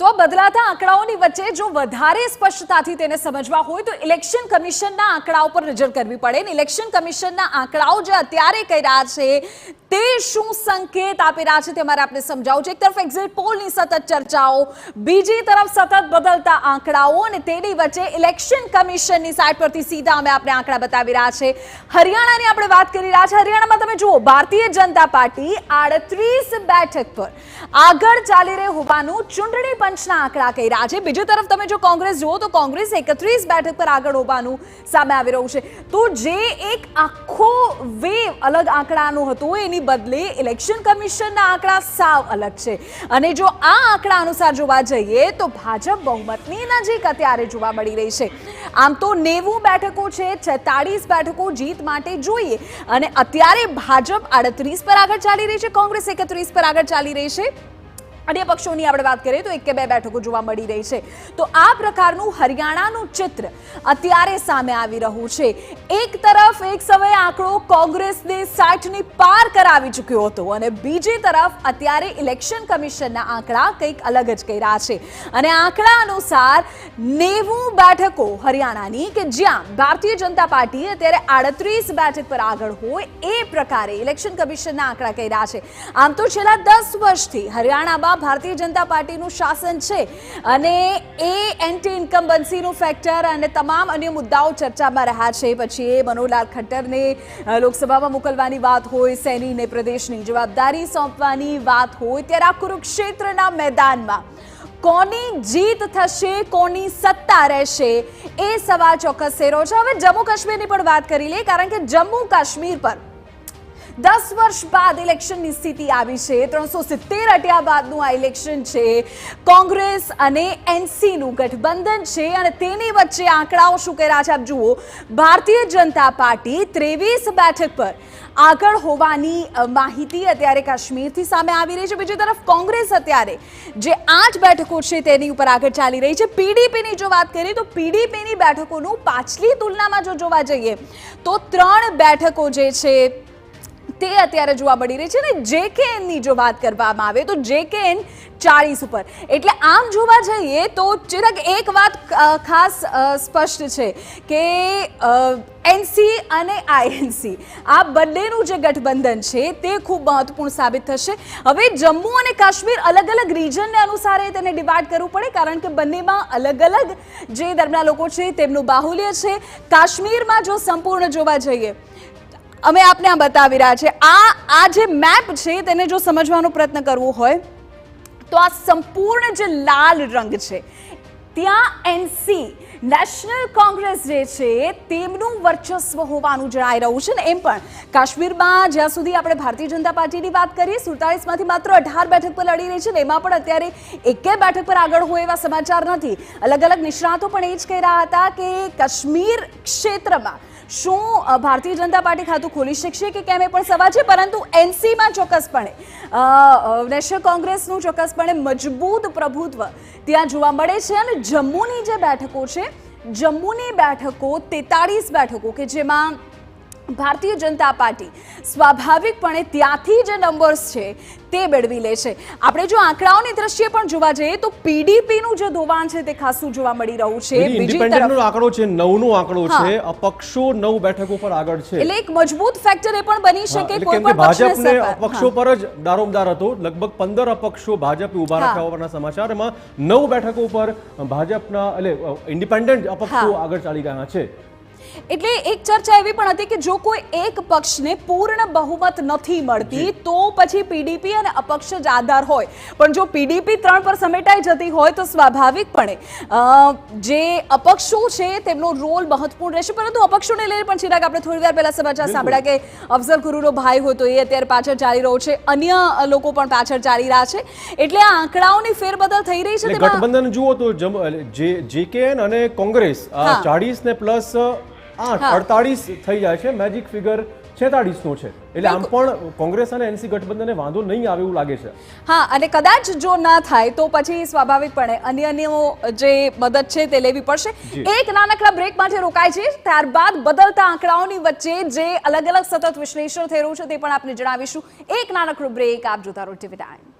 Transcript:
તો બદલાતા આંકડાઓની વચ્ચે જો વધારે સ્પષ્ટતાથી તેને સમજવા હોય તો ઇલેક્શન કમિશનના આંકડાઓ પર નજર કરવી પડે ને ઇલેક્શન કમિશનના આંકડાઓ જે અત્યારે કહી રહ્યા છે તે શું સંકેત આપી રહ્યા છે તે મારે આપણે સમજાવવું છે। એક તરફ એક્ઝિટ પોલની સતત ચર્ચાઓ, બીજી તરફ સતત બદલતા આંકડાઓ અને તેની વચ્ચે ઇલેક્શન કમિશનની સાઇટ પરથી સીધા અમે આપણે આંકડા બતાવી રહ્યા છે। હરિયાણાની આપણે વાત કરી રહ્યા છે। હરિયાણામાં તમે જુઓ, ભારતીય જનતા પાર્ટી 38 બેઠક પર આગળ ચાલી રહી હોવાનું ચૂંટણી પંચના આંકડા કહી રહ્યા છે। બીજી તરફ તમે જો કોંગ્રેસ જુઓ તો કોંગ્રેસ 31 બેઠક પર આગળ હોવાનું સામે આવી રહ્યું છે। તો જે એક આખો વેવ અલગ આંકડાનો હતો એની બદલે ઇલેક્શન કમિશનના આંકડા સાવ અલગ છે અને જો આ આંકડા અનુસાર જોવા જઈએ તો ભાજપ બહુમતની નજીક અત્યારે જોવા મળી રહી છે। આમ તો 90 બેઠકો છે, 46 બેઠકો જીત માટે જોઈએ અને અત્યારે ભાજપ 38 પર આગળ ચાલી રહી છે, કોંગ્રેસ 31 પર આગળ ચાલી રહી છે। અન્ય પક્ષોની આપણે વાત કરીએ તો 1 કે 2 બેઠકો જોવા મળી રહી છે। તો આ પ્રકારનું હરિયાણાનું ચિત્ર અત્યારે સામે આવી રહ્યું છે। એક તરફ એક સમયે આંકડો કોંગ્રેસને 60 ની પાર કરાવી ચૂક્યો હતો અને બીજી તરફ અત્યારે ઇલેક્શન કમિશનના આંકડા કંઈક અલગ જ કહી રહ્યા છે અને આંકડા અનુસાર 90 બેઠકો હરિયાણાની કે જ્યાં ભારતીય જનતા પાર્ટી અત્યારે 38 બેઠક પર આગળ હોય એ પ્રકારે ઇલેક્શન કમિશનના આંકડા કહી રહ્યા છે। આમ તો છેલ્લા 10 વર્ષથી હરિયાણામાં ભારતીય જનતા પાર્ટીનું શાસન છે અને એ એન્ટી ઇન્કમ્બન્સીનું ફેક્ટર અને તમામ અન્ય મુદ્દાઓ ચર્ચામાં રહ્યા છે। પછી એ મનોહરલાલ ખટ્ટરને લોકસભામાં મોકલવાની વાત હોય, સૈનીને પ્રદેશની જવાબદારી સોંપવાની વાત હોય, ત્યારે આ કુરુક્ષેત્રના મેદાનમાં કોની જીત થશે, કોની સત્તા રહેશે એ સવાલ ચોક્કસ થઈ રહ્યો છે। હવે જમ્મુ કાશ્મીરની પણ વાત કરી લઈએ, કારણ કે જમ્મુ કાશ્મીર પર 10 વર્ષ બાદ ઇલેક્શનની સ્થિતિ આવી છે। 370 અટ્યા બાદનું આ ઇલેક્શન છે। કોંગ્રેસ અને એનસીનું ગઠબંધન છે અને તેની વચ્ચે આંકડાઓ શું કહી રહ્યા છે આપ જુઓ। ભારતીય જનતા પાર્ટી 23 બેઠક પર આગળ હોવાની માહિતી અત્યારે કાશ્મીરથી સામે આવી રહી છે। બીજી તરફ કોંગ્રેસ અત્યારે જે 8 બેઠકો છે તેની ઉપર આગળ ચાલી રહી છે। પીડીપીની જો વાત કરીએ તો પીડીપીની બેઠકોનું પાછલી તુલનામાં જો જોવા જઈએ તો 3 બેઠકો જે છે તે અત્યારે જોવા મળી રહી છે ને જેકેએનની જો વાત કરવામાં આવે તો જેકેએન 40 ઉપર। એટલે આમ જોવા જઈએ તો ચિરાગ એક વાત ખાસ સ્પષ્ટ છે કે એનસી અને આઈએનસી આ બંનેનું જે ગઠબંધન છે તે ખૂબ મહત્વપૂર્ણ સાબિત થશે। હવે જમ્મુ અને કાશ્મીર અલગ અલગ રિજનને અનુસાર તેને ડિવાઇડ કરવું પડે, કારણ કે બંનેમાં અલગ અલગ જે ધર્મના લોકો છે તેમનું બાહુલ્ય છે। કાશ્મીરમાં જો સંપૂર્ણ જોવા જઈએ અમે આપને આ બતાવી રહ્યા છે, આ જે મેપ છે તેને જો સમજવાનો પ્રયત્ન કરવો હોય તો આ સંપૂર્ણ જે લાલ રંગ છે ત્યાં એનસી નેશનલ કોંગ્રેસ જે છે તેમનું વર્ચસ્વ હોવાનું જણાઈ રહ્યું છે ને એમ પણ કાશ્મીરમાં જ્યાં સુધી આપણે ભારતીય જનતા પાર્ટીની વાત કરીએ 47માંથી માત્ર 18 બેઠક પર લડી રહી છે ને એમાં પણ અત્યારે 1 બેઠક પર આગળ હોય એવા સમાચાર નથી। અલગ અલગ નિષ્ણાતો પણ એ જ કહી રહ્યા હતા કે કાશ્મીર ક્ષેત્રમાં શું ભારતીય જનતા પાર્ટી ખાતું ખોલી શકશે કે કેમ એ પણ સવાલ છે, પરંતુ એનસીમાં ચોક્કસપણે નેશનલ કોંગ્રેસનું ચોક્કસપણે મજબૂત પ્રભુત્વ ત્યાં જોવા મળે છે। અને જમ્મુની જે બેઠકો છે, જમ્મુની બેઠકો 43 બેઠકો કે જેમાં ભારતીય જનતા પાર્ટી સ્વાભાવિકપણે ત્યાંથી જે નંબર્સ છે તે મેળવી લે છે। આપણે જો આંકડાઓની દ્રષ્ટિએ પણ જોવા જઈએ તો પીડીપીનું જે ધોવાણ છે તે ખાસું જોવા મળી રહ્યું છે। ઇન્ડિપેન્ડન્ટનો આંકડો છે 9 નો આંકડો છે, અપક્ષો 9 બેઠકો પર આગળ છે, એટલે એક મજબૂત ફેક્ટર એ પણ બની શકે કોઈ પણ ભાજપને અપક્ષો પર જ દારોમદાર હતો। લગભગ 15 અપક્ષો ભાજપે ઉભા રાખ્યા હોવાના સમાચાર, એમાં 9 બેઠકો પર ભાજપના એટલે ઇન્ડિપેન્ડન્ટ અપક્ષો આગળ ચાલી રહ્યા છે। એટલે એક ચર્ચા એવી પણ હતી કે જો કોઈ એક પક્ષને પૂર્ણ બહુમત નથી મળતી તો પછી પીડીપી અને અપક્ષ જ આધાર હોય, પણ જો પીડીપી 3 પર સમેટાઈ જતી હોય તો સ્વાભાવિકપણે જે અપક્ષો છે તેમનો રોલ મહત્વપૂર્ણ રહેશે। પરંતુ અપક્ષોને લઈને પણ ચિરાગ આપણે થોડી વાર પહેલા સમાચાર સાંભળ્યા કે અફઝલ ગુરુનો ભાઈ હોય તો એ અત્યારે પાછળ ચાલી રહ્યો છે, અન્ય લોકો પણ પાછળ ચાલી રહ્યા છે। એટલે આ આંકડાઓની ફેરબદલ થઈ રહી છે। ગઠબંધન જુઓ તો જેકેએન અને કોંગ્રેસ 40 ને પ્લસ 48 થઈ જાય છે, મેજિક ફિગર 46 નો છે। એટલે આમ પણ કોંગ્રેસ અને એનસી ગઠબંધનને વાંધો નહીં આવે એવું લાગે છે। હા, અને કદાચ જો ના થાય તો પછી સ્વાભાવિકપણે અન્યનો જે મદદ છે તે લેવી પડશે। એક નાનકડા બ્રેક માટે રોકાય છે, ત્યારબાદ બદલતા આંકડાઓની વચ્ચે જે અલગ અલગ સતત વિશ્લેષણ થઈ રહ્યું છે તે પણ આપને જણાવીશું। એક નાનકડો બ્રેક, આપ જોતા રહો ટીવી ટાઈમ।